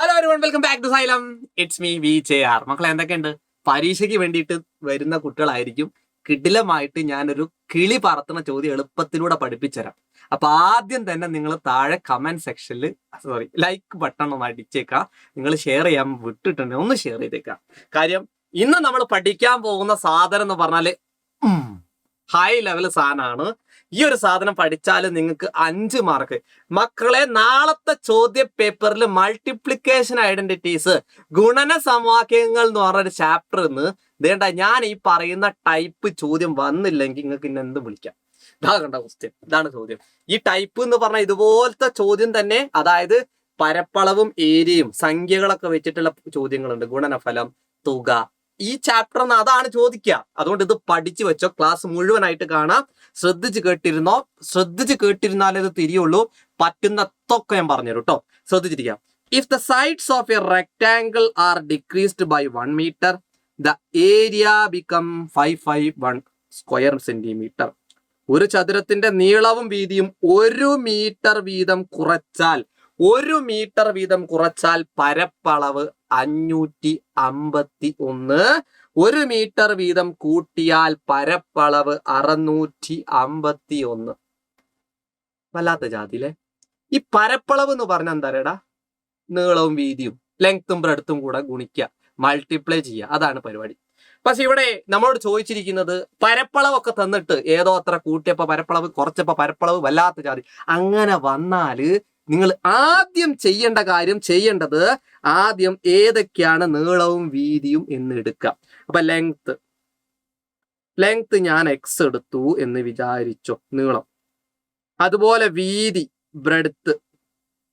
Hello everyone, welcome back to Xylem. It's me VJR. മക്കളെ എന്തൊക്കെയുണ്ട്? പരീക്ഷയ്ക്ക് വേണ്ടിയിട്ട് വരുന്ന കുട്ടികളായിരിക്കും. കിടിലമായിട്ട് ഞാനൊരു കിളി പറത്തുന്ന ചോദ്യം എളുപ്പത്തിലൂടെ പഠിപ്പിച്ചുതരാം. അപ്പൊ ആദ്യം തന്നെ നിങ്ങൾ താഴെ കമന്റ് സെക്ഷനിൽ ലൈക്ക് ബട്ടൺ ഒന്ന് അടിച്ചേക്കാം. നിങ്ങൾ ഷെയർ ചെയ്യാൻ വിട്ടിട്ടുണ്ട്, ഒന്ന് ഷെയർ ചെയ്തേക്കാം. കാര്യം ഇന്ന് നമ്മൾ പഠിക്കാൻ പോകുന്ന സാധനം എന്ന് പറഞ്ഞാല് ഹൈ ലെവൽ സാധനമാണ്. ഈ ഒരു സാധനം പഠിച്ചാൽ നിങ്ങൾക്ക് 5 മാർക്ക്. മക്കളെ, നാളത്തെ ചോദ്യ പേപ്പറിൽ മൾട്ടിപ്ലിക്കേഷൻ ഐഡന്റിറ്റീസ്, ഗുണന സമവാക്യങ്ങൾ എന്ന് പറഞ്ഞൊരു ചാപ്റ്റർ വേണ്ട. ഞാൻ ഈ പറയുന്ന ടൈപ്പ് ചോദ്യം വന്നില്ലെങ്കിൽ നിങ്ങൾക്ക് ഇന്ന് എന്ത് വിളിക്കാം. ഇതാ കണ്ട ക്വസ്റ്റ്യൻ, ഇതാണ് ചോദ്യം. ഈ ടൈപ്പ് എന്ന് പറഞ്ഞാൽ ഇതുപോലത്തെ ചോദ്യം തന്നെ, അതായത് പരപ്പളവും ഏരിയയും സംഖ്യകളൊക്കെ വെച്ചിട്ടുള്ള ചോദ്യങ്ങളുണ്ട്. ഗുണനഫലം, തുക, ഈ ചാപ്റ്റർ അതാണ് ചോദിക്കുക. അതുകൊണ്ട് ഇത് പഠിച്ചു വെച്ചോ, ക്ലാസ് മുഴുവനായിട്ട് കാണാം. ശ്രദ്ധിച്ച് കേട്ടിരുന്നാലേ ഇത് തിരിയുള്ളൂ. പറ്റുന്നതൊക്കെ ഞാൻ പറഞ്ഞുതരും കേട്ടോ. ശ്രദ്ധിച്ചിരിക്കാം. If the sides of a rectangle are decreased by 1 metre, the area become 551 square centimetre. ഒരു ചതുരത്തിന്റെ നീളവും വീതിയും 1 മീറ്റർ വീതം കുറച്ചാൽ, 1 മീറ്റർ വീതം കുറച്ചാൽ പരപ്പളവ് 551. 1 മീറ്റർ വീതം കൂട്ടിയാൽ പരപ്പളവ് 651. വല്ലാത്ത ജാതിയിലെ ഈ പരപ്പളവ് എന്ന് പറഞ്ഞാൽ എന്താ? നീളവും വീതിയും ലെങ്ത്തും ബ്രെഡ്ത്തും കൂടെ ഗുണിക്കുക, മൾട്ടിപ്ലൈ ചെയ്യുക, അതാണ് പരിപാടി. പക്ഷെ ഇവിടെ നമ്മളോട് ചോദിച്ചിരിക്കുന്നത് പരപ്പളവൊക്കെ തന്നിട്ട് ഏതോ അത്ര കൂട്ടിയപ്പോ പരപ്പളവ്, കുറച്ചപ്പോ പരപ്പളവ്, വല്ലാത്ത ജാതി. അങ്ങനെ വന്നാല് നിങ്ങൾ ആദ്യം ചെയ്യേണ്ടത് ആദ്യം ഏതൊക്കെയാണ് നീളവും വീതിയും എന്ന് എടുക്കുക. അപ്പൊ ലെങ്ത് ഞാൻ എക്സ് എടുത്തു എന്ന് വിചാരിച്ചോ, നീളം. അതുപോലെ വീതി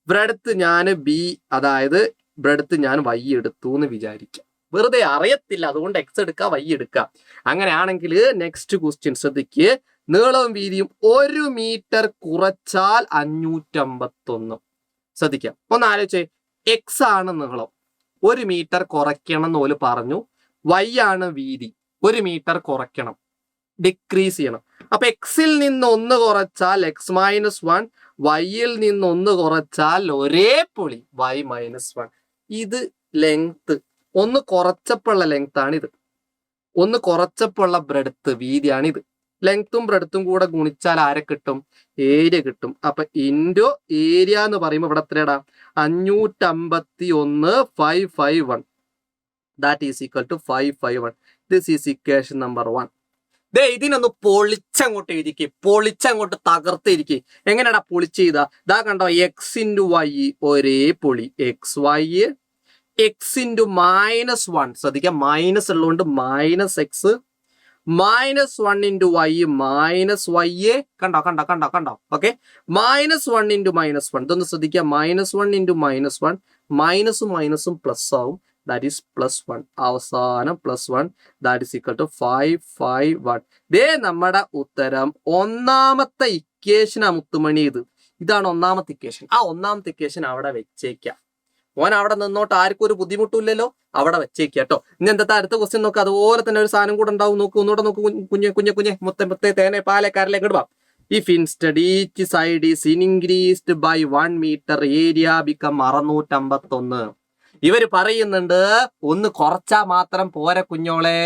ബ്രെഡ്ത്ത് ഞാൻ ബി, അതായത് ബ്രെഡ്ത്ത് ഞാൻ വൈ എടുത്തു എന്ന് വിചാരിക്കാം. വെറുതെ അറിയത്തില്ല, അതുകൊണ്ട് എക്സ് എടുക്കുക, വൈ എടുക്കുക. അങ്ങനെയാണെങ്കിൽ നെക്സ്റ്റ് ക്വസ്റ്റ്യൻ ശ്രദ്ധിക്ക്. നീളവും വീതിയും 1 മീറ്റർ കുറച്ചാൽ 551. ശ്രദ്ധിക്കാം, ഒന്ന് ആലോചിച്ചേ. എക്സ് ആണ് നീളം, 1 മീറ്റർ കുറയ്ക്കണം എന്ന് പോലും പറഞ്ഞു. വൈ ആണ് വീതി, 1 മീറ്റർ കുറയ്ക്കണം, ഡിക്രീസ് ചെയ്യണം. അപ്പൊ എക്സിൽ നിന്ന് 1 കുറച്ചാൽ x-1, വൈയിൽ നിന്ന് 1 കുറച്ചാൽ ഒരേ പൊളി y-1. ഇത് ലെങ്ത്, 1 കുറച്ചപ്പോഴുള്ള ലെങ്ത് ആണിത്, 1 കുറച്ചപ്പോഴുള്ള ബ്രെഡ്ത്ത്, വീതിയാണിത്. ലെങ്ത്തും ബ്രെഡ്ത്തും കൂടെ ഗുണിച്ചാൽ ആരെ കിട്ടും? ഏരിയ കിട്ടും. അപ്പൊ ഇൻറ്റു ഏരിയ എന്ന് പറയുമ്പോൾ ഇവിടെ എത്രയാടാ? 551 551. That is equal to 551. This is equation number 1. ഇതിനൊന്ന് പൊളിച്ചങ്ങോട്ട് എഴുതിക്ക്, പൊളിച്ചങ്ങോട്ട് തകർത്തിരിക്കും. എങ്ങനെയാടാ പൊളിച്ച് ചെയ്താ? ഇതാ കണ്ടോ, എക്സ് ഇൻറ്റു വൈ ഒരേ പൊളി, എക്സ് വൈ. എക്സ് ഇൻറ്റു -1, ശ്രദ്ധിക്കാം, മൈനസ് ഉള്ളതുകൊണ്ട് -x, -1 ഇൻറ്റു വൈ -y. കണ്ടോ ഓക്കെ. -1 ഇൻറ്റു -1, ഇതൊന്ന് ശ്രദ്ധിക്കാം. -1 ഇൻറ്റു -1, മൈനസും മൈനസും പ്ലസ് ആവും. That is +1. അവസാനം +1. That is equal to 551. നമ്മുടെ ഉത്തരം. ഒന്നാമത്തെ ഇക്വേഷൻ മുത്തുമണി. ഇതാണ് ഒന്നാമത്തെ ഇക്വേഷൻ. ആ ഒന്നാമത്തെ ഇക്വേഷൻ അവിടെ വെച്ചേക്കാം. ഓൻ അവിടെ നിന്നോട്ട്, ആർക്കും ഒരു ബുദ്ധിമുട്ടില്ലല്ലോ, അവിടെ വെച്ചേക്കുക കേട്ടോ. ഇനി എന്താ അടുത്ത ക്വസ്റ്റ്യൻ നോക്കുക. അതുപോലെ തന്നെ ഒരു സാധനം കൂടെ ഉണ്ടാവും. ഒന്നുകൂടെ നോക്കൂ. കുഞ്ഞെ മുത്തേ തേനെ പാലെ കാരലേക്ക് ഇടുവാ. If instead each side is increased by 1 metre, area become 651. ഇവര് പറയുന്നുണ്ട്, ഒന്ന് കുറച്ചാ മാത്രം പോരെ കുഞ്ഞോളെ,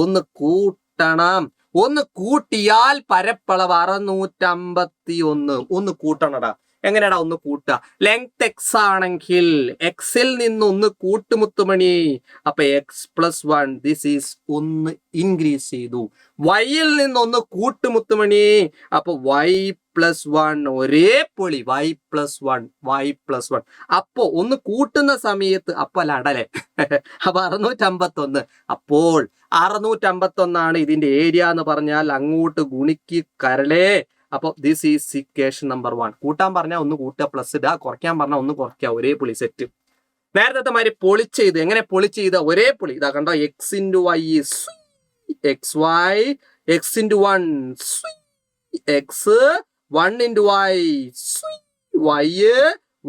ഒന്ന് കൂട്ടണം. ഒന്ന് കൂട്ടിയാൽ പരപ്പളവ് 651. ഒന്ന് കൂട്ടണടാ. എങ്ങനെയാടാ ഒന്ന് കൂട്ടുക? ലെങ്ത് എക്സ് ആണെങ്കിൽ എക്സിൽ നിന്ന് 1 കൂട്ടുമുത്തുമണി. അപ്പൊ x+1, ദിസ് ഈസ് 1 ഇൻക്രീസ് ചെയ്തു. വൈയിൽ നിന്ന് 1 കൂട്ടുമുത്തുമണി. അപ്പൊ y+1 ഒരേ പൊളി, y+1. അപ്പോ ഒന്ന് കൂട്ടുന്ന സമയത്ത് അപ്പൊ അടലെ അപ്പൊ 651. അപ്പോൾ 651 ഇതിന്റെ ഏരിയ എന്ന് പറഞ്ഞാൽ അങ്ങോട്ട് ഗുണിക്ക് കരളേ. അപ്പൊ ദിസ് ഈസ് ഇക്വേഷൻ നമ്പർ 1. കൂട്ടാൻ പറഞ്ഞാൽ 1 കൂട്ടുക, പ്ലസ് ഇടുക. കുറയ്ക്കാൻ പറഞ്ഞാൽ 1 കുറയ്ക്കുക, ഒരേ പൊളി സെറ്റ്. നേരത്തെ മാതിരി പൊളിച്ച് ചെയ്ത്, എങ്ങനെ പൊളിച്ച് ചെയ്ത? ഒരേ പൊളി. ഇതാ കണ്ടോ, x into y x y, x into 1 x, 1 into y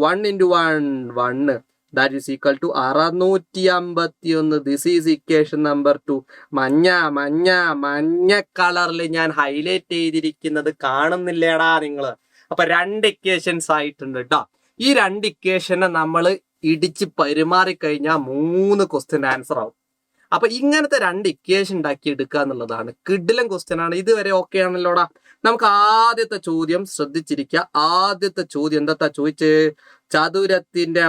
1 into 1. That is equal to 651. This is equation number 2. മഞ്ഞ കളറിൽ ഞാൻ ഹൈലൈറ്റ് ചെയ്തിരിക്കുന്നത് കാണുന്നില്ലേടാ നിങ്ങള്? അപ്പൊ 2 ഇക്വേഷൻസ് ആയിട്ടുണ്ട് കേട്ടോ. ഈ 2 ഇക്വേഷനെ നമ്മൾ ഇടിച്ച് പെരുമാറിക്കഴിഞ്ഞാൽ 3 ക്വസ്റ്റ്യൻ ആൻസർ ആവും. അപ്പൊ ഇങ്ങനത്തെ 2 ഇക്വേഷൻ ഉണ്ടാക്കി എടുക്കുക എന്നുള്ളതാണ് കിഡിലൻ ക്വസ്റ്റ്യൻ ആണ്. ഇതുവരെ ഓക്കെ ആണല്ലോടാ. നമുക്ക് ആദ്യത്തെ ചോദ്യം ശ്രദ്ധിച്ചിരിക്കുക. ആദ്യത്തെ ചോദ്യം എന്താ ചോദിച്ച്, ചതുരത്തിന്റെ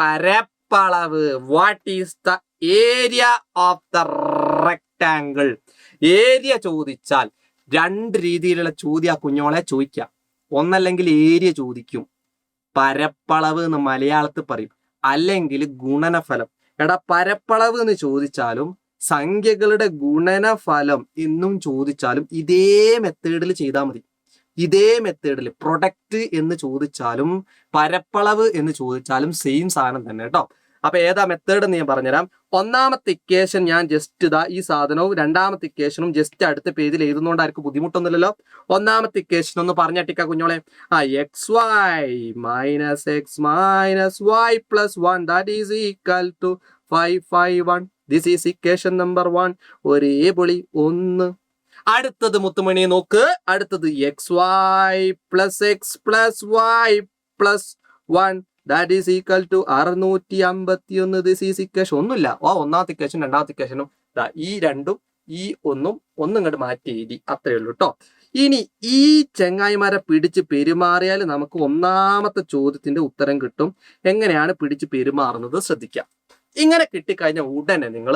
പരപ്പളവ്. What is the area of the rectangle? Area ചോദിച്ചാൽ 2 രീതിയിലുള്ള ചോദ്യം ആ കുഞ്ഞോളെ ചോദിക്കാം. ഒന്നല്ലെങ്കിൽ ഏരിയ ചോദിക്കും, പരപ്പളവ് എന്ന് മലയാളത്തിൽ പറയും, അല്ലെങ്കിൽ ഗുണനഫലം. എടാ പരപ്പളവ് എന്ന് ചോദിച്ചാലും സംഖ്യകളുടെ ഗുണനഫലം എന്നും ചോദിച്ചാലും ഇതേ മെത്തേഡിൽ ചെയ്താൽ മതി. ഇതേ മെത്തേഡിൽ പ്രൊഡക്റ്റ് എന്ന് ചോദിച്ചാലും പരപ്പളവ് എന്ന് ചോദിച്ചാലും സെയിം സാധനം തന്നെ കേട്ടോ. അപ്പൊ ഏതാ മെത്തേഡ് എന്ന് ഞാൻ പറഞ്ഞുതരാം. ഒന്നാമത്തെ ഇക്വേഷൻ ഞാൻ ജസ്റ്റ് ഇതാ ഈ സാധനവും രണ്ടാമത്തെ ഇക്വേഷനും ജസ്റ്റ് അടുത്ത പേജിൽ എഴുതുന്നതുകൊണ്ട് ആർക്കും ബുദ്ധിമുട്ടൊന്നുമില്ലല്ലോ. ഒന്നാമത്തെ ഇക്വേഷൻ ഒന്ന് പറഞ്ഞിട്ടിക്ക കുഞ്ഞോളെ. X y minus x minus y plus 1 that is equal to 551. This is equation number 1. ഒരേ പൊളി 1. അടുത്തത് മുത്തുമണി നോക്ക്. അടുത്തത് x y plus x plus y plus 1 that is equal to 651. This is equation. ഒന്നുമില്ല, ഒന്നാമത്തെ ഇക്വേഷൻ രണ്ടാമത്തെ ഇക്വേഷനും ഈ രണ്ടും ഈ ഒന്നും ഇങ്ങോട്ട് മാറ്റി എഴുതി, അത്രയേ ഉള്ളൂ കേട്ടോ. ഇനി ഈ ചെങ്ങായിമാരെ പിടിച്ച് പെരുമാറിയാൽ നമുക്ക് ഒന്നാമത്തെ ചോദ്യത്തിന്റെ ഉത്തരം കിട്ടും. എങ്ങനെയാണ് പിടിച്ച് പെരുമാറുന്നത് ശ്രദ്ധിക്കാം. ഇങ്ങനെ കിട്ടിക്കഴിഞ്ഞാൽ ഉടനെ നിങ്ങൾ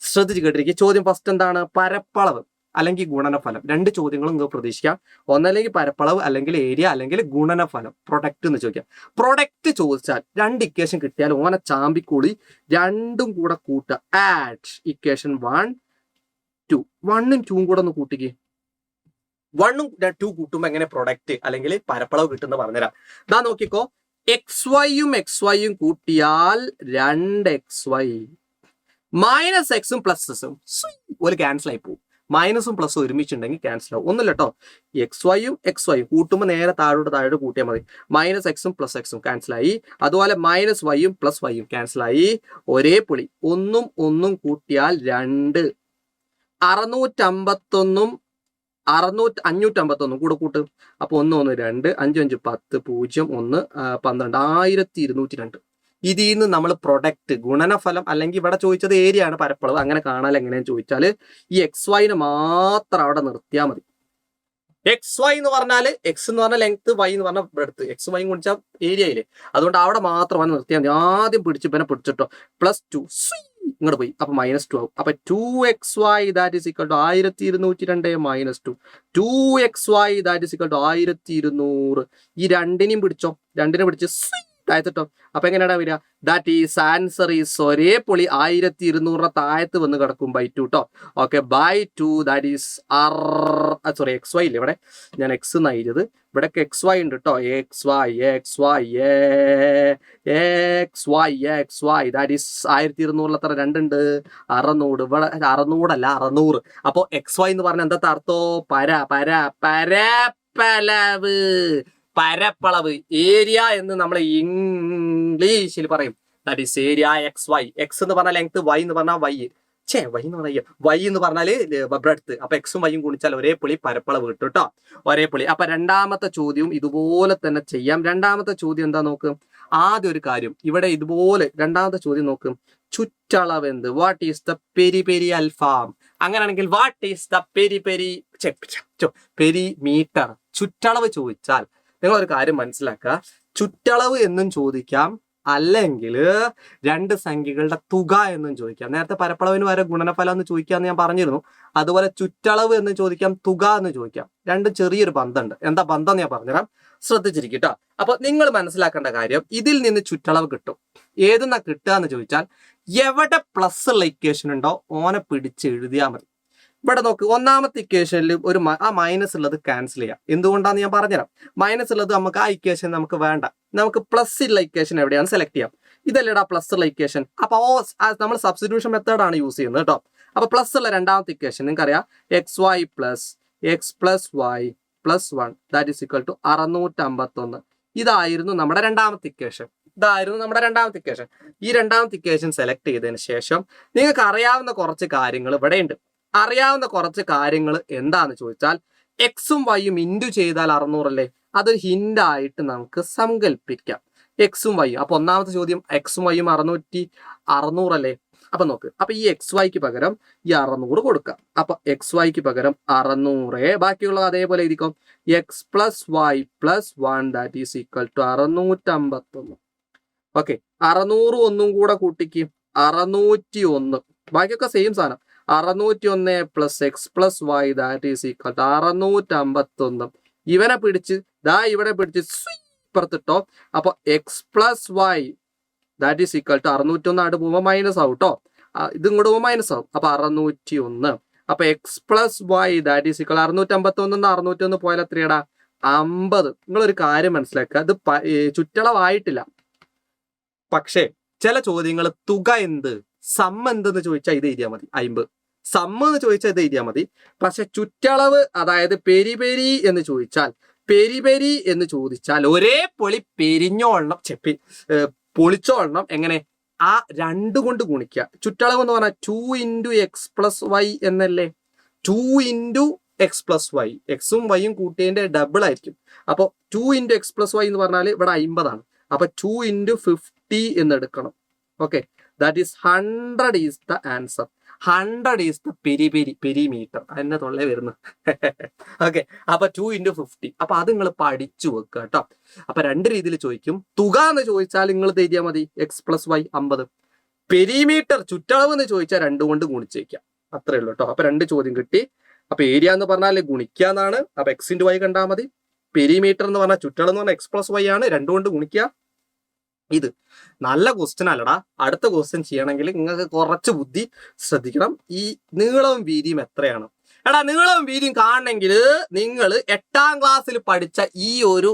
ശ്രദ്ധിച്ച് കേട്ടിരിക്കുക. ചോദ്യം ഫസ്റ്റ് എന്താണ്? പരപ്പളവ് അല്ലെങ്കിൽ ഗുണനഫലം. 2 ചോദ്യങ്ങളും നിങ്ങൾക്ക് പ്രതീക്ഷിക്കാം. ഒന്നല്ലെങ്കിൽ പരപ്പളവ്, അല്ലെങ്കിൽ ഏരിയ, അല്ലെങ്കിൽ ഗുണനഫലം. പ്രൊഡക്റ്റ് എന്ന് ചോദിക്കാം. പ്രൊഡക്റ്റ് ചോദിച്ചാൽ 2 ഇക്വേഷൻ കിട്ടിയാൽ ഓനെ ചാമ്പിക്കൂടി രണ്ടും കൂടെ കൂട്ടുക. Add equation 1 2. 1ഉം 2ഉം കൂടെ ഒന്ന് കൂട്ടിക്ക്. 1ഉം 2 കൂട്ടുമ്പോൾ എങ്ങനെ പ്രൊഡക്റ്റ് അല്ലെങ്കിൽ പരപ്പളവ് കിട്ടുന്ന പറഞ്ഞുതരാം. ഇതാ നോക്കിക്കോ. എക്സ് വൈയും കൂട്ടിയാൽ 2xy മൈനസ് എക്സും പ്ലസ് എസും ഒരു ക്യാൻസൽ ആയി പോകും. മൈനസും പ്ലസും ഒരുമിച്ചുണ്ടെങ്കിൽ ക്യാൻസൽ ആവും. ഒന്നുമില്ല കേട്ടോ. എക്സ് വൈയും കൂട്ടുമ്പോൾ നേരെ താഴോട്ട് കൂട്ടിയാൽ മതി. മൈനസ് എക്സും പ്ലസ് എക്സും ക്യാൻസൽ ആയി. അതുപോലെ മൈനസ് വൈയും പ്ലസ് വൈയും ക്യാൻസൽ ആയി. ഒരേ പൊളി. 1ഉം കൂട്ടിയാൽ 2. 651 551 കൂടെ കൂട്ട്. അപ്പൊ 1 1 2 5 5 10 0 1 12 1202. ഇതിൽ നിന്ന് നമ്മൾ പ്രൊഡക്റ്റ് ഗുണനഫലം അല്ലെങ്കിൽ ഇവിടെ ചോദിച്ചത് ഏരിയ ആണ്, പരപ്പളവ് അങ്ങനെ കാണാൻ എങ്ങനെയാന്ന് ചോദിച്ചാൽ ഈ എക്സ് വൈനെ മാത്രം അവിടെ നിർത്തിയാൽ മതി. എക്സ് വൈ എന്ന് പറഞ്ഞാൽ എക്സ് എന്ന് പറഞ്ഞാൽ ലെങ്ത്, വൈ എന്ന് പറഞ്ഞാൽ ബ്രെഡ്ത്ത്. എക്സ് വൈ കുടിച്ചാൽ ഏരിയയില്ലേ, അതുകൊണ്ട് അവിടെ മാത്രം നിർത്തിയാൽ മതി. ആദ്യം പിടിച്ചിട്ടോ +2 ഇങ്ങോട്ട് പോയി. അപ്പൊ -2 ആവും. അപ്പൊ 2xy that is equal to 1202 -2. 2xy that is equal to 1200. ഈ രണ്ടിനെയും പിടിച്ചോ, രണ്ടിനെ പിടിച്ച് താഴത്തിട്ടോ. അപ്പൊ എങ്ങനെയാണ് വരിക? ദാറ്റ് ഈസ് ആൻസർ ഈസ് ഒരേ പൊളി 1200 താഴത്ത് വന്ന് കിടക്കും by2 കേട്ടോ. Okay, by2 that is sorry x y ഇല്ലേ, ഇവിടെ ഞാൻ എക്സ് എന്നാ എഴുതിയത്, ഇവിടെ എക്സ് വൈ ഉണ്ട് കേട്ടോ. എക്സ് വൈ ദാറ്റ് ഈസ് 1200 എത്ര 2 ഉണ്ട് 600. ഇവിടെ 600 അല്ല 600. അപ്പൊ എക്സ് വൈ എന്ന് പറഞ്ഞാൽ എന്താ അർത്ഥോ? പരപ്പളവ്. പരപ്പളവ് ഏരിയ എന്ന് നമ്മൾ ഇംഗ്ലീഷിൽ പറയും. That is area x y. X എന്ന് പറഞ്ഞാൽ ലെങ്ത്, വൈ എന്ന് പറഞ്ഞാൽ വൈ എന്ന് പറഞ്ഞാൽ വൈ എന്ന് പറഞ്ഞാല് ബ്രെഡ്ത്ത്. അപ്പൊ എക്സും വൈയും കുണിച്ചാൽ ഒരേ പൊളി പരപ്പളവ് കിട്ടും കേട്ടോ, ഒരേ പൊളി. അപ്പൊ രണ്ടാമത്തെ ചോദ്യവും ഇതുപോലെ തന്നെ ചെയ്യാം. രണ്ടാമത്തെ ചോദ്യം എന്താ നോക്ക്. ആദ്യം ഒരു കാര്യം ഇവിടെ ഇതുപോലെ രണ്ടാമത്തെ ചോദ്യം നോക്കും. ചുറ്റളവ് എന്ത്? വാട്ട് ഈസ് ദ പെരി അൽഫാം? അങ്ങനെയാണെങ്കിൽ വാട്ട് ഈസ് ദ പെരിമീറ്റർ? ചുറ്റളവ് ചോദിച്ചാൽ നിങ്ങൾ ഒരു കാര്യം മനസ്സിലാക്കുക. ചുറ്റളവ് എന്നും ചോദിക്കാം, അല്ലെങ്കിൽ 2 സംഖ്യകളുടെ തുക എന്നും ചോദിക്കാം. നേരത്തെ പരപ്പളവിന് വരെ ഗുണനഫലം എന്ന് ചോദിക്കാന്ന് ഞാൻ പറഞ്ഞിരുന്നു. അതുപോലെ ചുറ്റളവ് എന്ന് ചോദിക്കാം, തുക എന്ന് ചോദിക്കാം. 2 ചെറിയൊരു ബന്ധമുണ്ട്. എന്താ ബന്ധം ഞാൻ പറഞ്ഞുതരാം, ശ്രദ്ധിച്ചിരിക്കും കേട്ടോ. അപ്പൊ നിങ്ങൾ മനസ്സിലാക്കേണ്ട കാര്യം, ഇതിൽ നിന്ന് ചുറ്റളവ് കിട്ടും. ഏതെന്നാ കിട്ടുക എന്ന് ചോദിച്ചാൽ എവിടെ പ്ലസ് ഉള്ള ഇക്വേഷൻ ഉണ്ടോ ഓനെ പിടിച്ച് എഴുതിയാൽ മതി. ഇവിടെ നോക്ക്, ഒന്നാമത്തെ ഇക്വേഷനിൽ ഒരു മൈനസ് ഉള്ളത് ക്യാൻസൽ ചെയ്യാം. എന്തുകൊണ്ടാന്ന് ഞാൻ പറഞ്ഞുതരാം. മൈനസ് ഉള്ളത് നമുക്ക് ആ ഇക്വേഷൻ നമുക്ക് വേണ്ട. നമുക്ക് പ്ലസ് ഉള്ള ഇക്വേഷൻ എവിടെയാണ് സെലക്ട് ചെയ്യാം. ഇതല്ലേടാ പ്ലസ് ഉള്ള ഇക്വേഷൻ. അപ്പൊ നമ്മൾ സബ്സ്റ്റിറ്റ്യൂഷൻ മെത്തേഡാണ് യൂസ് ചെയ്യുന്നത് കേട്ടോ. അപ്പൊ പ്ലസ് ഉള്ള രണ്ടാമത്തെ ഇക്വേഷൻ നിങ്ങൾക്കറിയാം, x y plus x plus y plus 1 that is equal to 651. ഇതായിരുന്നു നമ്മുടെ രണ്ടാമത്തെ ഇക്വേഷൻ. ഈ രണ്ടാമത്തെ ഇക്വേഷൻ സെലക്ട് ചെയ്തതിന് ശേഷം നിങ്ങൾക്ക് അറിയാവുന്ന കുറച്ച് കാര്യങ്ങൾ ഇവിടെ ഉണ്ട്. അറിയാവുന്ന കുറച്ച് കാര്യങ്ങൾ എന്താന്ന് ചോദിച്ചാൽ, എക്സും വൈയും ഇൻറ്റു ചെയ്താൽ 600 അല്ലേ, അതൊരു ഹിൻഡായിട്ട് നമുക്ക് സങ്കല്പിക്കാം. എക്സും വൈയും. അപ്പൊ ഒന്നാമത്തെ ചോദ്യം എക്സും വൈയും 600 അല്ലേ? അപ്പൊ നോക്ക്, അപ്പൊ ഈ എക്സ് വൈക്ക് പകരം ഈ 600 കൊടുക്കാം. അപ്പൊ എക്സ് വൈക്ക് പകരം 600, ബാക്കിയുള്ളത് അതേപോലെ എഴുതിക്കും. X plus y plus 1 that is equal to 651. Okay, 600 ഒന്നും കൂടെ കൂട്ടിക്ക് 601. ബാക്കിയൊക്കെ സെയിം സാധനം. 601 plus x plus y that is equal to 651. ഇവനെ പിടിച്ച് ഇവിടെ പിടിച്ച് ഇപ്പുറത്തിട്ടോ. അപ്പൊ x plus y that is equal to 601 ആയിട്ട് പോകുമ്പോൾ മൈനസ് ആവും കേട്ടോ. ഇത് ഇങ്ങോട്ട് പോകുമ്പോൾ മൈനസ് ആവും. അപ്പൊ 601. അപ്പൊ x plus y that is equal 651 601 പോയാൽ എത്രയാടാ? 50. നിങ്ങളൊരു കാര്യം മനസ്സിലാക്കുക, ഇത് ചുറ്റളവായിട്ടില്ല. പക്ഷേ ചില ചോദ്യങ്ങൾ തുക എന്ത്, സം എന്തെന്ന് ചോദിച്ചാൽ ഇത് എഴുതിയാൽ മതി. 50 സം എന്ന് ചോദിച്ചാൽ ഇത് എഴുതിയാൽ മതി. പക്ഷെ ചുറ്റളവ്, അതായത് പെരി എന്ന് ചോദിച്ചാൽ ഒരേ പൊളി പെരിഞ്ഞോളണം, പൊളിച്ചോളണം. എങ്ങനെ? ആ 2 കൊണ്ട് ഗുണിക്കുക. ചുറ്റളവ് എന്ന് പറഞ്ഞാൽ 2 ഇൻറ്റു എക്സ് പ്ലസ് വൈ എന്നല്ലേ? 2 ഇൻറ്റു എക്സ് പ്ലസ് വൈ, എക്സും വൈയും കൂട്ടിയതിന്റെ ഡബിൾ ആയിരിക്കും. അപ്പോൾ 2 ഇൻറ്റു എക്സ് പ്ലസ് വൈ എന്ന് പറഞ്ഞാൽ ഇവിടെ 50 ആണ്. അപ്പൊ 2 ഇൻറ്റു 50 എന്ന് എടുക്കണം. Okay, that is 100 is the answer. 100 is the perimeter. അതിന്റെ തൊള്ളേ വരുന്നു. ഓക്കെ, അപ്പൊ 2 ഇൻറ്റു 50. അപ്പൊ അത് നിങ്ങൾ പഠിച്ചു വെക്കുക കേട്ടോ. അപ്പൊ 2 രീതിയിൽ ചോദിക്കും. തുക എന്ന് ചോദിച്ചാൽ നിങ്ങൾ എഴുതിയാൽ മതി എക്സ് പ്ലസ് വൈ 50. പെരിമീറ്റർ ചുറ്റളവ് എന്ന് ചോദിച്ചാൽ 2 കൊണ്ട് ഗുണിച്ചേക്കാം. അത്രേ ഉള്ളൂ കേട്ടോ. അപ്പൊ 2 ചോദ്യം കിട്ടി. അപ്പൊ ഏരിയ എന്ന് പറഞ്ഞാൽ ഗുണിക്കുക എന്നാണ്. അപ്പൊ എക്സ് ഇൻറ്റു വൈ കണ്ടാൽ മതി. പെരിമീറ്റർ എന്ന് പറഞ്ഞാൽ ചുറ്റളവ് എന്ന് പറഞ്ഞാൽ എക്സ് പ്ലസ് വൈ ആണ്. 2 കൊണ്ട് ഗുണിക്കുക. ഇത് നല്ല ക്വസ്റ്റ്യൻ അല്ലടാ. അടുത്ത ക്വസ്റ്റ്യൻ ചെയ്യണമെങ്കിൽ നിങ്ങൾക്ക് കുറച്ച് ബുദ്ധി ശ്രദ്ധിക്കണം. ഈ നീളവും വീതിയും എത്രയാണ്? എടാ, നീളവും വീതിയും കാണണമെങ്കിൽ നിങ്ങൾ 8ാം ക്ലാസ്സിൽ പഠിച്ച ഈ ഒരു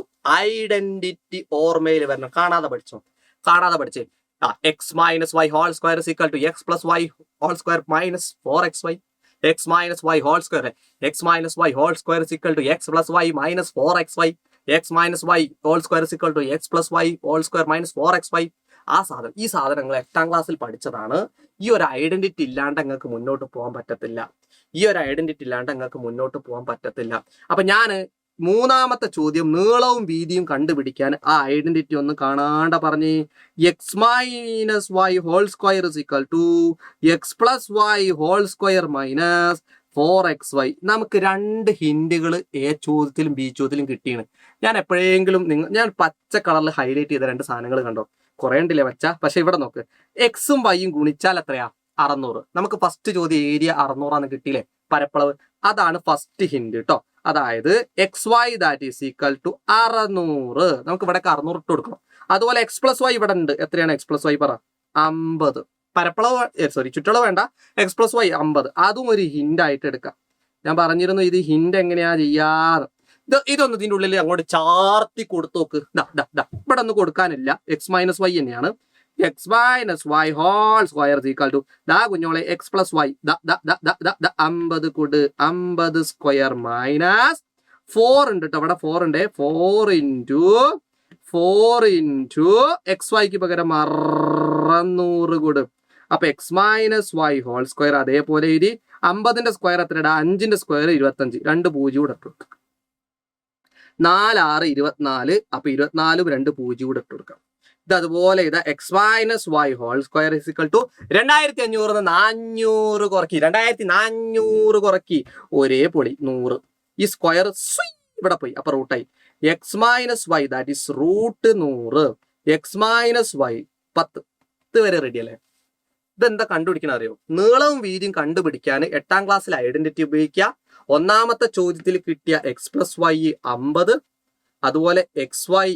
ഐഡന്റിറ്റി ഓർമ്മയിൽ വരണം. കാണാതെ പഠിച്ചേ. X minus y whole square is equal to x plus y whole square minus 4xy. X minus y whole square is equal to x plus y minus 4xy. X minus y whole square is equal to x plus y whole square minus 4xy. ഈ സാധനങ്ങൾ 8ാം ക്ലാസ്സിൽ പഠിച്ചതാണ്. ഈ ഒരു identity ഇല്ലാണ്ട് നിങ്ങൾക്ക് മുന്നോട്ട് പോകാൻ പറ്റത്തില്ല. അപ്പൊ ഞാൻ 3ാമത്തെ ചോദ്യം നീളവും വീതിയും കണ്ടുപിടിക്കാൻ ആ ഐഡന്റിറ്റി ഒന്ന് കാണാണ്ട പറഞ്ഞ് x minus y whole square is equal to x plus y whole square minus 4xy. നമുക്ക് 2 ഹിന്റുകൾ എ ചോദ്യത്തിലും ബി ചോദ്യത്തിലും കിട്ടിയാണ്. ഞാൻ എപ്പോഴെങ്കിലും ഞാൻ പച്ച കളറിൽ ഹൈലൈറ്റ് ചെയ്ത 2 സാധനങ്ങൾ കണ്ടോ? കുറേ ഉണ്ടല്ലേ പച്ച. പക്ഷെ ഇവിടെ നോക്ക്, എക്സും വൈയും ഗുണിച്ചാൽ എത്രയാ? 600. നമുക്ക് ഫസ്റ്റ് ചോദ്യം ഏരിയ 600 കിട്ടിയില്ലേ, പരപ്പളവ്. അതാണ് ഫസ്റ്റ് ഹിന്റ് കേട്ടോ. അതായത് x y that is equal to 600. നമുക്ക് ഇവിടെ 600 ഇട്ട് കൊടുക്കണം. അതുപോലെ എക്സ് പ്ലസ് വൈ ഇവിടെ ഉണ്ട്. എത്രയാണ് എക്സ് പ്ലസ് വൈ? പറ. 50. പരപ്പളവ് ചുറ്റളവ് വേണ്ട, എക്സ് പ്ലസ് വൈ 50. അതും ഒരു ഹിന്റ് ആയിട്ട് എടുക്കാം. ഞാൻ പറഞ്ഞിരുന്നു ഇത് ഹിന്റ് എങ്ങനെയാ ചെയ്യാറ്. ഇതൊന്ന് ഇതിൻ്റെ ഉള്ളിൽ അങ്ങോട്ട് ചാർത്തി കൊടുത്തു നോക്ക്. ഇവിടെ ഒന്നും കൊടുക്കാനില്ല. എക്സ് മൈനസ് വൈ തന്നെയാണ്. X minus y whole square equal to കുഞ്ഞോളെ എക്സ് പ്ലസ് വൈ 50 കൊടു 50 സ്ക്വയർ മൈനസ് 4 ഉണ്ട് കേട്ടോ. ഇവിടെ 4 ഉണ്ട്. 4 ഇൻറ്റു എക്സ് വൈക്ക് പകരം 600 കൊടു. അപ്പൊ x minus y whole square അതേപോലെ എഴുതി. 50ന്റെ സ്ക്വയർ എത്രയുടെ? 5ന്റെ സ്ക്വയർ 25. 2 0 കൂടെ ഇട്ട് കൊടുക്കാം. 4 6 24. അപ്പൊ 24 2 0 കൂടെ ഇട്ട് കൊടുക്കാം. ഇത് അതുപോലെ ഇതാ x minus y whole square is equal to 2500 400 കുറക്കി. 2400 കുറക്കി. ഒരേ പൊളി 100. ഈ സ്ക്വയർ ഇവിടെ പോയി. അപ്പൊ റൂട്ടായി. X minus y that is root 100. X minus y 10. ഇത് വരെ റെഡി അല്ലേ? ഇതെന്താ കണ്ടുപിടിക്കണം അറിയോ? നീളവും വീതിയും കണ്ടുപിടിക്കാൻ 8ാം ക്ലാസ്സിൽ ഐഡന്റിറ്റി ഉപയോഗിക്കുക. 1ാമത്തെ ചോദ്യത്തിൽ കിട്ടിയ എക്സ് പ്ലസ് വൈ 50, അതുപോലെ എക്സ് വൈ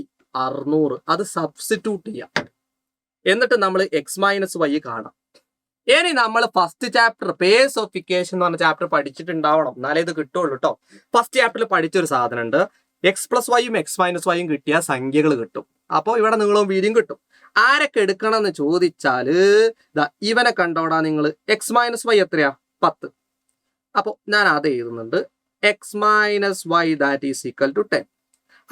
600, അത് സബ്സ്റ്റിറ്റ്യൂട്ട് ചെയ്യാം. എന്നിട്ട് നമ്മൾ എക്സ് മൈനസ് വൈ കാണാം. ഇനി നമ്മൾ first chapter pace of equation എന്ന് പറഞ്ഞ ചാപ്റ്റർ പഠിച്ചിട്ടുണ്ടാവണം, എന്നാലേ ഇത് കിട്ടുള്ളൂ കേട്ടോ. ഫസ്റ്റ് ചാപ്റ്ററിൽ പഠിച്ചൊരു സാധനം ഉണ്ട്. എക്സ് പ്ലസ് വൈയും എക്സ് മൈനസ് വൈയും കിട്ടിയ സംഖ്യകൾ കിട്ടും. അപ്പോൾ ഇവിടെ നീളവും വീതിയും കിട്ടും. ആരൊക്കെ എടുക്കണം എന്ന് ചോദിച്ചാല് ഇവനെ കണ്ടോടാ നിങ്ങൾ. എക്സ് മൈനസ് വൈ എത്രയാ? 10. അപ്പോൾ ഞാൻ അത് എഴുതുന്നുണ്ട്. X minus y that is equal to 10.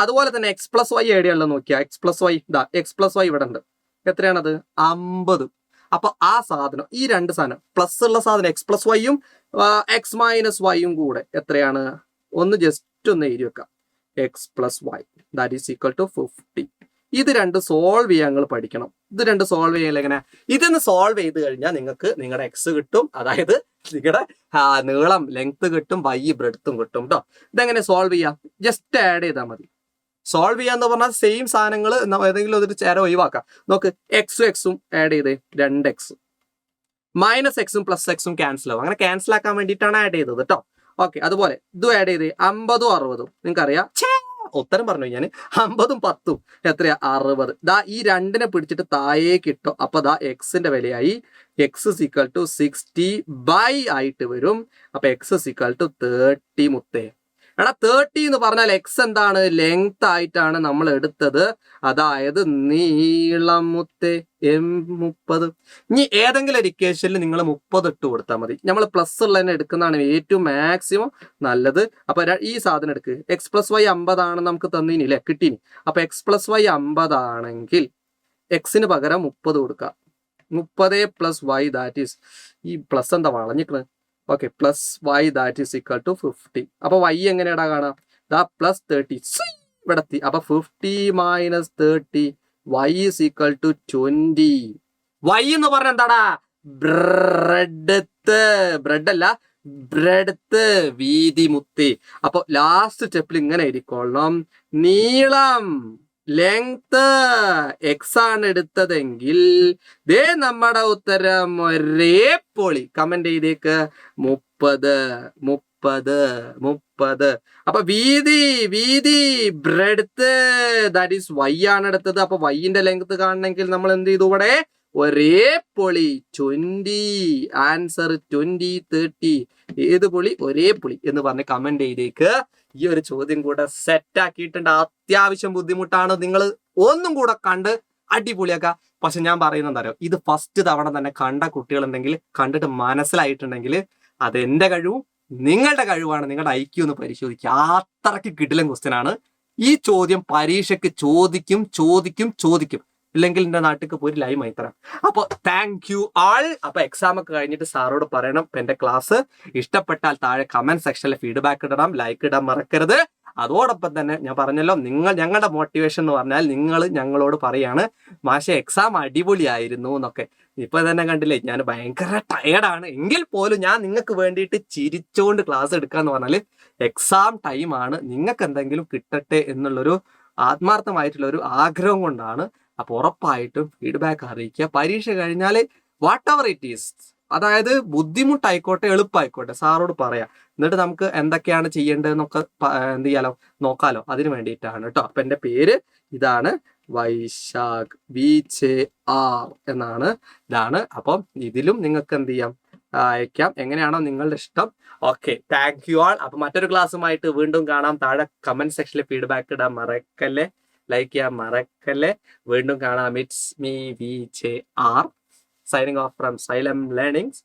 അതുപോലെ തന്നെ എക്സ് പ്ലസ് വൈ എവിടെയാണല്ലോ നോക്കിയാ. X plus y x plus y ഇവിടെ ഉണ്ട്. എത്രയാണത്? 50. അപ്പൊ ആ സാധനം, ഈ 2 സാധനം പ്ലസ് ഉള്ള സാധനം എക്സ് പ്ലസ് വൈയും എക്സ് മൈനസ് വൈയും കൂടെ എത്രയാണ്? ഒന്ന് ജസ്റ്റ് ഒന്ന് എഴുതി വെക്കാം. X plus y that is equal to 50. ഇത് രണ്ട് സോൾവ് ചെയ്യാൻ നിങ്ങൾ പഠിക്കണം. ഇത് രണ്ട് സോൾവ് ചെയ്യാൻ എങ്ങനെ, ഇതൊന്ന് സോൾവ് ചെയ്ത് കഴിഞ്ഞാൽ നിങ്ങൾക്ക് നിങ്ങളുടെ എക്സ് കിട്ടും, അതായത് നിങ്ങളുടെ നീളം ലെങ്ത് കിട്ടും, വൈ ബ്രെഡ്ത്തും കിട്ടും കേട്ടോ. ഇതെങ്ങനെ സോൾവ് ചെയ്യാം? ജസ്റ്റ് ആഡ് ചെയ്താൽ മതി. സോൾവ് ചെയ്യാന്ന് പറഞ്ഞാൽ സെയിം സാധനങ്ങൾ ഏതെങ്കിലും ഒരു ചേരം ഒഴിവാക്കാം. നോക്ക്, എക്സും എക്സും ആഡ് ചെയ്ത് 2x, മൈനസ് എക്സും പ്ലസ് എക്സും ക്യാൻസൽ ആവും. അങ്ങനെ ക്യാൻസൽ ആക്കാൻ വേണ്ടിയിട്ടാണ് ആഡ് ചെയ്തത് കേട്ടോ. ഓക്കെ, അതുപോലെ ഇതും ആഡ് ചെയ്ത് 50ഉം 60ഉം നിങ്ങൾക്കറിയാം. ഉത്തരം പറഞ്ഞു ഞാൻ, 50ഉം 10ഉം എത്രയാ? 60. ദാ ഈ രണ്ടിനെ പിടിച്ചിട്ട് താഴേക്ക് ഇട്ടോ. അപ്പൊ ദാ എക്സിന്റെ വിലയായി എക്സ് സിക്വൽ ടു 60 ആയിട്ട് വരും. അപ്പൊ എക്സ് സിക്വൽ ടു 30 മുത്തേ. എടാ 30 എന്ന് പറഞ്ഞാൽ എക്സ് എന്താണ്? ലെങ്ത് ആയിട്ടാണ് നമ്മൾ എടുത്തത്, അതായത് നീളം മുത്തേ 30. ഇനി ഏതെങ്കിലും ഒരു ഇക്വേഷനിൽ നിങ്ങൾ 30 ഇട്ട് കൊടുത്താൽ മതി. നമ്മൾ പ്ലസ് ഉള്ളതിനെ എടുക്കുന്നതാണ് ഏറ്റവും മാക്സിമം നല്ലത്. അപ്പൊ ഈ സാധനം എടുക്ക്, എക്സ് പ്ലസ് വൈ 50 ആണ് നമുക്ക് തന്നില്ലേ, കിട്ടീനി. അപ്പൊ എക്സ് പ്ലസ് വൈ 50 ആണെങ്കിൽ എക്സിന് പകരം 30 കൊടുക്കുക. 30 പ്ലസ് വൈ ദാറ്റ് ഈസ്, ഈ പ്ലസ് എന്താ വളഞ്ഞിക്കണ്? Okay, plus y that is equal to 50. അപ്പൊ വൈ എങ്ങനെയാടാ കാണാം? ദാ പ്ലസ് 30 ഇവിടെ എത്തി. അപ്പൊ 50 minus 30 y is equal to 20. Y എന്ന് പറഞ്ഞ എന്താടാ? ബ്രെഡ്ത്ത്, ബ്രെഡ് അല്ല ബ്രെഡ്ത്ത്, വീതി മുത്തി. അപ്പൊ ലാസ്റ്റ് സ്റ്റെപ്പിൽ ഇങ്ങനെ എഴുതിക്കൊള്ളണം, നീളം ലെങ്ത് എക്സ് ആണ് എടുത്തതെങ്കിൽ ദേ നമ്മുടെ ഉത്തരം ഒരേ പൊളി. കമന്റ് ചെയ്തേക്ക് 30. അപ്പൊ വീതി ബ്രെഡ്ത്ത് ദാറ്റ് ഈസ് വൈ ആണ് എടുത്തത്. അപ്പൊ വൈന്റെ ലെങ്ത് കാണണമെങ്കിൽ നമ്മൾ എന്ത് ചെയ്തു? ഇവിടെ ഒരേ പൊളി 20. ആൻസർ 20, 30. ഏത് പൊളി? ഒരേ പൊളി എന്ന് പറഞ്ഞ് കമന്റ് ചെയ്തേക്ക്. ഈ ഒരു ചോദ്യം കൂടെ സെറ്റ് ആക്കിയിട്ടുണ്ട്. അത്യാവശ്യം ബുദ്ധിമുട്ടാണ്, നിങ്ങൾ ഒന്നും കൂടെ കണ്ട് അടിപൊളിയാക്കുക. പക്ഷെ ഞാൻ പറയുന്നത് എന്താ, ഇത് ഫസ്റ്റ് തവണ തന്നെ കണ്ട കുട്ടികളുണ്ടെങ്കിൽ, കണ്ടിട്ട് മനസ്സിലായിട്ടുണ്ടെങ്കിൽ അത് എന്റെ കഴിവും നിങ്ങളുടെ കഴിവാണ്. നിങ്ങളുടെ ഐക്യു ഒന്ന് പരിശോധിക്കുക. അത്രയ്ക്ക് കിടിലൻ ക്വസ്റ്റ്യൻ ആണ്. ഈ ചോദ്യം പരീക്ഷയ്ക്ക് ചോദിക്കും. ഇല്ലെങ്കിൽ എന്റെ നാട്ടിലേക്ക് പോയി ലൈവ് ആയി തരാം. അപ്പൊ താങ്ക് യു ആൾ. അപ്പൊ എക്സാം ഒക്കെ കഴിഞ്ഞിട്ട് സാറോട് പറയണം എന്റെ ക്ലാസ് ഇഷ്ടപ്പെട്ടാൽ താഴെ കമന്റ് സെക്ഷനിൽ ഫീഡ്ബാക്ക് ഇടണം, ലൈക്ക് ഇടാൻ മറക്കരുത്. അതോടൊപ്പം തന്നെ ഞാൻ പറഞ്ഞല്ലോ, ഞങ്ങളുടെ മോട്ടിവേഷൻ എന്ന് പറഞ്ഞാൽ നിങ്ങൾ ഞങ്ങളോട് പറയാണ് മാഷെ എക്സാം അടിപൊളിയായിരുന്നു എന്നൊക്കെ. ഇപ്പൊ തന്നെ കണ്ടില്ലേ, ഞാൻ ഭയങ്കര ടയർഡാണ്, എങ്കിൽ പോലും ഞാൻ നിങ്ങൾക്ക് വേണ്ടിയിട്ട് ചിരിച്ചുകൊണ്ട് ക്ലാസ് എടുക്കാന്ന് പറഞ്ഞാൽ എക്സാം ടൈമാണ്, നിങ്ങൾക്ക് എന്തെങ്കിലും കിട്ടട്ടെ എന്നുള്ളൊരു ആത്മാർത്ഥമായിട്ടുള്ള ഒരു ആഗ്രഹം കൊണ്ടാണ്. അപ്പൊ ഉറപ്പായിട്ടും ഫീഡ്ബാക്ക് അറിയിക്കുക. പരീക്ഷ കഴിഞ്ഞാൽ വാട്ട് എവർ ഇറ്റ് ഈസ്, അതായത് ബുദ്ധിമുട്ടായിക്കോട്ടെ എളുപ്പമായിക്കോട്ടെ സാറോട് പറയാം. എന്നിട്ട് നമുക്ക് എന്തൊക്കെയാണ് ചെയ്യേണ്ടതെന്നൊക്കെ എന്ത് ചെയ്യാലോ, നോക്കാലോ. അതിന് വേണ്ടിയിട്ടാണ് കേട്ടോ. അപ്പൊ എന്റെ പേര് ഇതാണ്, വൈശാഖ് VJR എന്നാണ്. ഇതാണ്. അപ്പം ഇതിലും നിങ്ങൾക്ക് എന്ത് ചെയ്യാം, അയക്കാം, എങ്ങനെയാണോ നിങ്ങളുടെ ഇഷ്ടം. Okay, thank you all. അപ്പൊ മറ്റൊരു ക്ലാസ്സുമായിട്ട് വീണ്ടും കാണാം. താഴെ കമന്റ് സെക്ഷനിൽ ഫീഡ്ബാക്ക് ഇടാൻ മറക്കല്ലേ, ലൈക്ക് ചെയ്യാൻ മറക്കല്ലേ. വീണ്ടും കാണാം. It's me VJR signing off from xylem learnings.